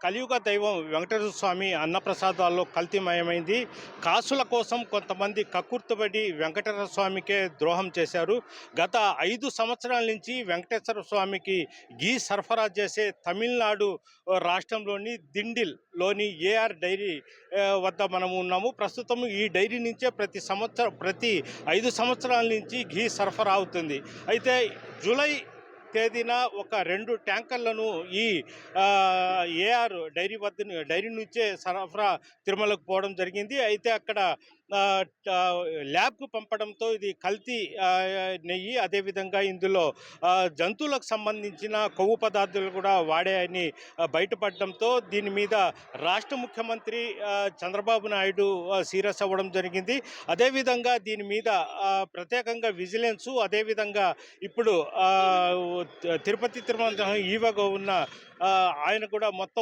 కలియుగ దైవం వెంకటేశ్వర స్వామి అన్నప్రసాదాల్లో కల్తీమయమైంది. కాసుల కోసం కొంతమంది కక్కుర్తిపడి వెంకటేశ్వర స్వామికే ద్రోహం చేశారు. గత 5 సంవత్సరాల నుంచి వెంకటేశ్వర స్వామికి ఘీ సరఫరా చేసే తమిళనాడు రాష్ట్రంలోని దిండిల్‌లోని ఏఆర్ డైరీ వద్ద మనము ఉన్నాము. ప్రస్తుతం ఈ డైరీ నుంచే ప్రతి 5 సంవత్సరాల నుంచి ఘీ సరఫరా అవుతుంది. అయితే జూలై తేదీన ఒక 2 ట్యాంకర్లను ఈ ఏఆర్ డైరీ నుంచే సరఫరా తిరుమలకు పోవడం జరిగింది. అయితే అక్కడ ల్యాబ్‌కు పంపడంతో ఇది కల్తీ నెయ్యి. అదేవిధంగా ఇందులో జంతువులకు సంబంధించిన కొవ్వు పదార్థాలు కూడా వాడాయని బయటపడడంతో దీని మీద రాష్ట్ర ముఖ్యమంత్రి చంద్రబాబు నాయుడు సీరియస్ అవ్వడం జరిగింది. అదేవిధంగా దీని మీద ప్రత్యేకంగా విజిలెన్సు, అదేవిధంగా ఇప్పుడు తిరుమల ఈవోగా ఉన్న ఆయన కూడా మొత్తం